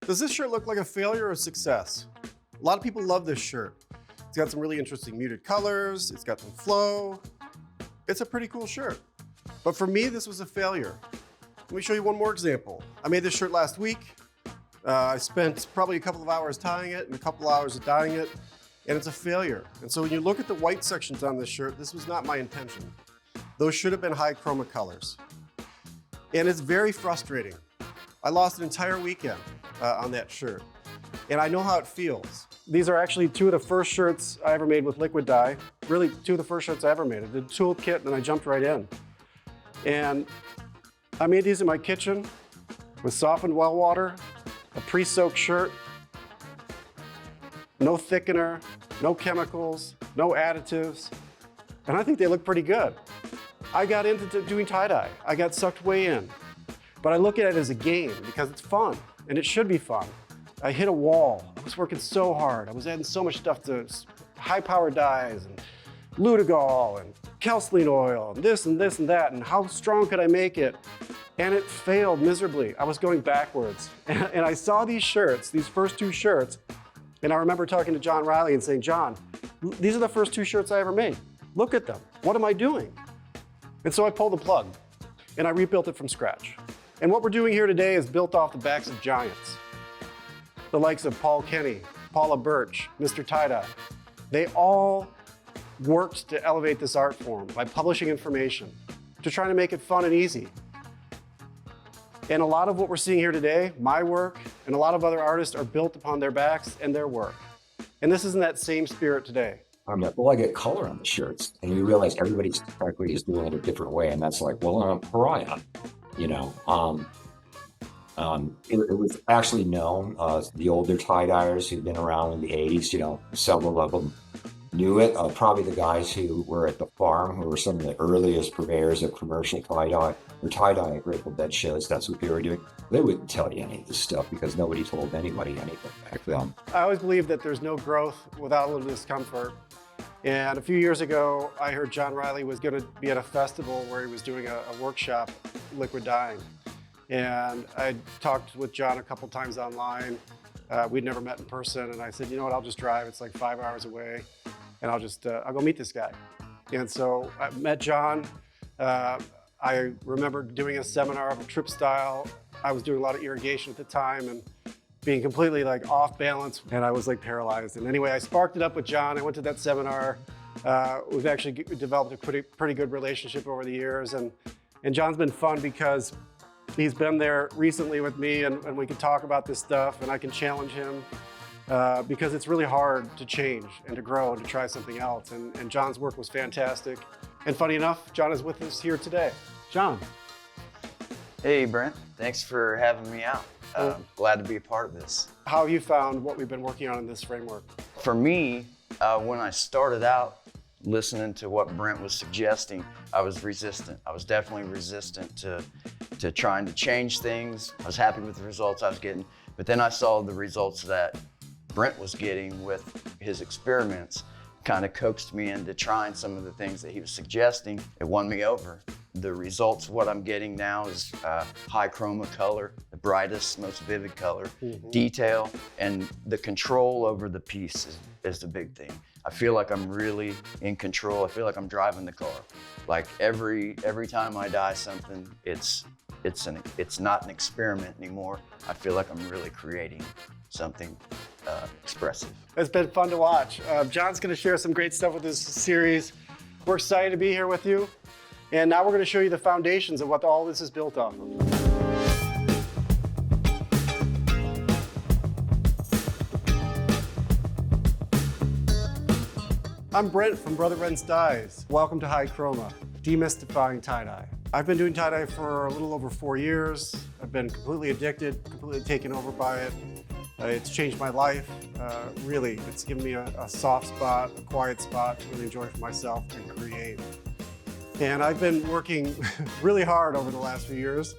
Does this shirt look like a failure or a success? A lot of people love this shirt. It's got some really interesting muted colors. It's got some flow. It's a pretty cool shirt. But for me, this was a failure. Let me show you one more example. I made this shirt last week. I spent probably a couple of hours tying it and a couple of hours of dyeing it, and it's a failure. And so when you look at the white sections on this shirt, this was not my intention. Those should have been high chroma colors. And it's very frustrating. I lost an entire weekend on that shirt, and I know how it feels. These are actually two of the first shirts I ever made with liquid dye. Really, two of the first shirts I ever made. I did a tool kit, and I jumped right in. And I made these in my kitchen with softened well water, a pre-soaked shirt, no thickener, no chemicals, no additives, and I think they look pretty good. I got into doing tie-dye. I got sucked way in. But I look at it as a game because it's fun, and it should be fun. I hit a wall. I was working so hard. I was adding so much stuff to high-powered dyes and Lutigol and Kelseline oil and this and this and that, and how strong could I make it? And it failed miserably. I was going backwards. And I saw these shirts, these first two shirts, and I remember talking to John Riley and saying, John, these are the first two shirts I ever made. Look at them. What am I doing? And so I pulled the plug, and I rebuilt it from scratch. And what we're doing here today is built off the backs of giants. The likes of Paul Kenney, Paula Birch, Mr. Tie-Dye. They all worked to elevate this art form by publishing information, to try to make it fun and easy. And a lot of what we're seeing here today, my work and a lot of other artists, are built upon their backs and their work. And this is in that same spirit today. I'm like, well, I get color on the shirts. And you realize everybody's technically is doing it a different way. And that's like, well, I'm Pariah, you know. It was actually known, the older tie-dyers who'd been around in the 80s, you know, several of them knew it. Probably the guys who were at the farm, who were some of the earliest purveyors of commercial tie-dye, or tie-dye at Grateful Dead shows, that's what they were doing. They wouldn't tell you any of this stuff because nobody told anybody anything back then. I always believe that there's no growth without a little discomfort. And a few years ago, I heard John Riley was going to be at a festival where he was doing a workshop, liquid dyeing. And I talked with John a couple times online. We'd never met in person, and I said, you know what, I'll just drive. It's like 5 hours away, and I'll go meet this guy. And so I met John. I remember doing a seminar of a trip style. I was doing a lot of irrigation at the time and being completely like off balance, and I was like paralyzed. And anyway, I sparked it up with John. I went to that seminar. We've actually developed a pretty good relationship over the years, and John's been fun because he's been there recently with me, and we can talk about this stuff, and I can challenge him because it's really hard to change and to grow and to try something else. And John's work was fantastic. And funny enough, John is with us here today. John. Hey, Brent. Thanks for having me out. Glad to be a part of this. How have you found what we've been working on in this framework? For me, when I started out listening to what Brent was suggesting, I was resistant. I was definitely resistant to trying to change things. I was happy with the results I was getting, but then I saw the results that Brent was getting with his experiments, kind of coaxed me into trying some of the things that he was suggesting. It won me over. The results, what I'm getting now is high chroma color, the brightest, most vivid color, detail, and the control over the piece is the big thing. I feel like I'm really in control. I feel like I'm driving the car. Like every time I dye something, it's not an experiment anymore. I feel like I'm really creating something expressive. It's been fun to watch. John's going to share some great stuff with this series. We're excited to be here with you. And now we're going to show you the foundations of what all this is built off of. I'm Brent from Brother Brent's Dyes. Welcome to High Chroma, demystifying tie-dye. I've been doing tie-dye for a little over 4 years. I've been completely addicted, completely taken over by it. It's changed my life. Really, it's given me a soft spot, a quiet spot to really enjoy for myself and create. And I've been working really hard over the last few years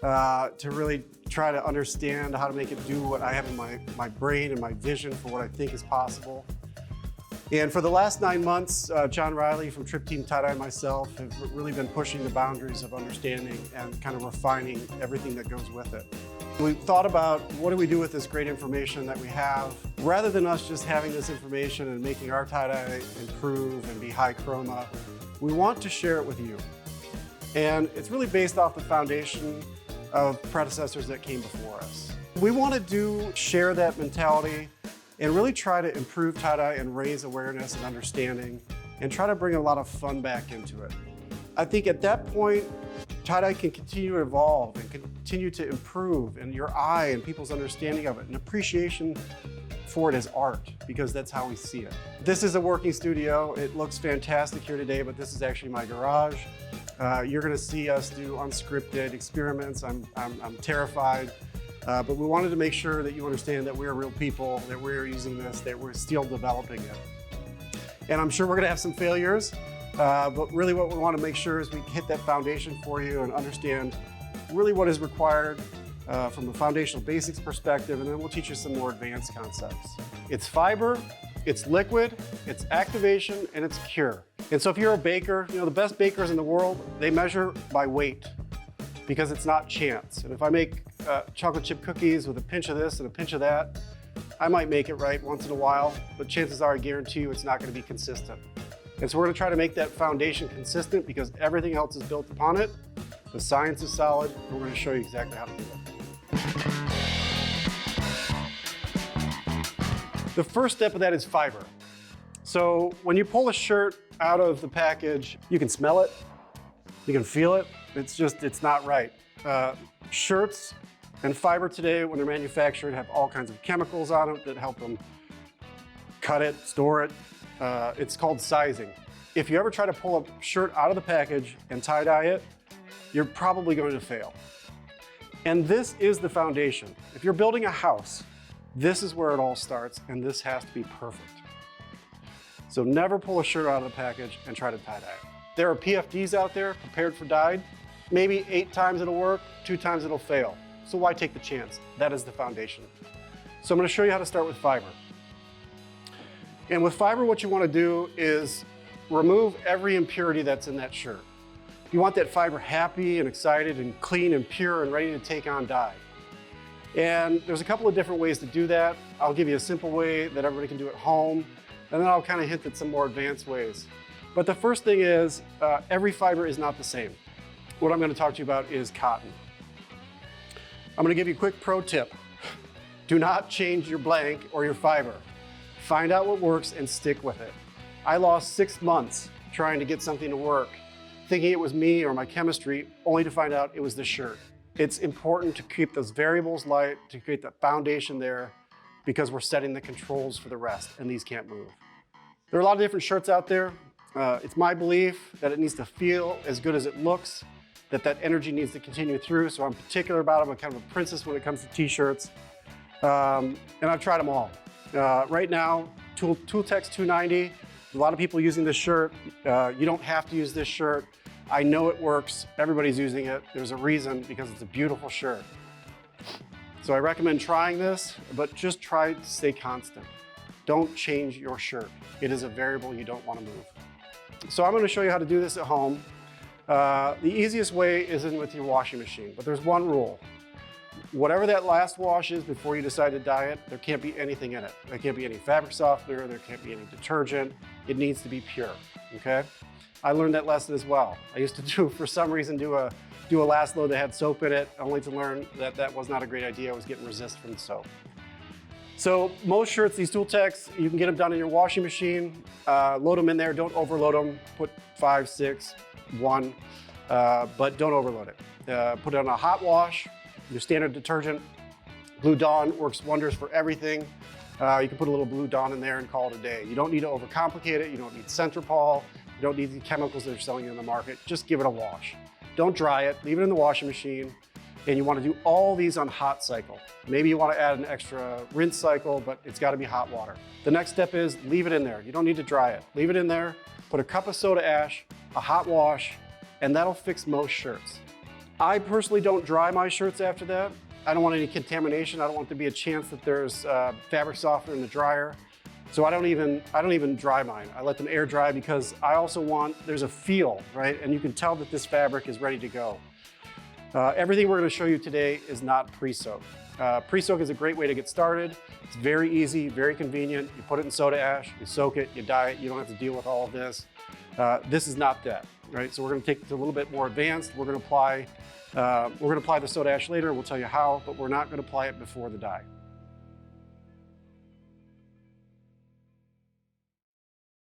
to really try to understand how to make it do what I have in my brain and my vision for what I think is possible. And for the last 9 months, John Riley from Trip Team Tie-Dye and myself have really been pushing the boundaries of understanding and kind of refining everything that goes with it. We thought about what do we do with this great information that we have. Rather than us just having this information and making our tie-dye improve and be high chroma, we want to share it with you. And it's really based off the foundation of predecessors that came before us. We want to share that mentality and really try to improve tie-dye and raise awareness and understanding and try to bring a lot of fun back into it. I think at that point, tie-dye can continue to evolve and continue to improve in your eye and people's understanding of it and appreciation for it as art, because that's how we see it. This is a working studio. It looks fantastic here today, but this is actually my garage. You're gonna see us do unscripted experiments. I'm terrified, but we wanted to make sure that you understand that we're real people, that we're using this, that we're still developing it. And I'm sure we're gonna have some failures, but really what we wanna make sure is we hit that foundation for you and understand really what is required from a foundational basics perspective, and then we'll teach you some more advanced concepts. It's fiber, it's liquid, it's activation, and it's cure. And so if you're a baker, you know, the best bakers in the world, they measure by weight because it's not chance. And if I make chocolate chip cookies with a pinch of this and a pinch of that, I might make it right once in a while, but chances are I guarantee you it's not gonna be consistent. And so we're gonna try to make that foundation consistent because everything else is built upon it. The science is solid, and we're gonna show you exactly how to do it. The first step of that is fiber. So when you pull a shirt out of the package, you can smell it, you can feel it, it's not right. Shirts and fiber today, when they're manufactured, have all kinds of chemicals on them that help them cut it, store it. It's called sizing. If you ever try to pull a shirt out of the package and tie-dye it, you're probably going to fail. And this is the foundation. If you're building a house, this is where it all starts, and this has to be perfect. So never pull a shirt out of the package and try to tie-dye it. There are PFDs out there prepared for dyed. Maybe 8 times it'll work, 2 times it'll fail. So why take the chance? That is the foundation. So I'm gonna show you how to start with fiber. And with fiber, what you wanna do is remove every impurity that's in that shirt. You want that fiber happy and excited and clean and pure and ready to take on dye. And there's a couple of different ways to do that. I'll give you a simple way that everybody can do at home, and then I'll kind of hint at some more advanced ways. But the first thing is, every fiber is not the same. What I'm going to talk to you about is cotton. I'm going to give you a quick pro tip. Do not change your blank or your fiber. Find out what works and stick with it. I lost 6 months trying to get something to work, thinking it was me or my chemistry, only to find out it was the shirt. It's important to keep those variables light, to create that foundation there, because we're setting the controls for the rest, and these can't move. There are a lot of different shirts out there. It's my belief that it needs to feel as good as it looks, that energy needs to continue through, so I'm particular about it. I'm kind of a princess when it comes to t-shirts, and I've tried them all. Right now, Tooltex 290, a lot of people using this shirt. You don't have to use this shirt. I know it works. Everybody's using it. There's a reason, because it's a beautiful shirt. So I recommend trying this, but just try to stay constant. Don't change your shirt. It is a variable you don't want to move. So I'm going to show you how to do this at home. The easiest way is in with your washing machine, but there's one rule. Whatever that last wash is before you decide to dye it, there can't be anything in it. There can't be any fabric softener, there can't be any detergent. It needs to be pure, okay? I learned that lesson as well. I used to for some reason, do a last load that had soap in it, only to learn that that was not a great idea. I was getting resist from the soap. So most shirts, these Tooltex, you can get them done in your washing machine. Load them in there, don't overload them. Put 5, 6, 1, but don't overload it. Put it on a hot wash, your standard detergent. Blue Dawn works wonders for everything. You can put a little Blue Dawn in there and call it a day. You don't need to overcomplicate it. You don't need Centrapol. You don't need the chemicals that are selling in the market. Just give it a wash. Don't dry it, leave it in the washing machine. And you want to do all these on hot cycle. Maybe you want to add an extra rinse cycle, but it's got to be hot water. The next step is leave it in there. You don't need to dry it. Leave it in there, put a cup of soda ash, a hot wash, and that'll fix most shirts. I personally don't dry my shirts after that. I don't want any contamination. I don't want there to be a chance that there's fabric softener in the dryer. So I don't even dry mine. I let them air dry because I also want, there's a feel, right? And you can tell that this fabric is ready to go. Everything we're going to show you today is not pre-soak. Pre-soak is a great way to get started. It's very easy, very convenient. You put it in soda ash, you soak it, you dye it. You don't have to deal with all of this. This is not that, right? So we're going to take it to a little bit more advanced. We're going to apply the soda ash later. We'll tell you how, but we're not going to apply it before the dye.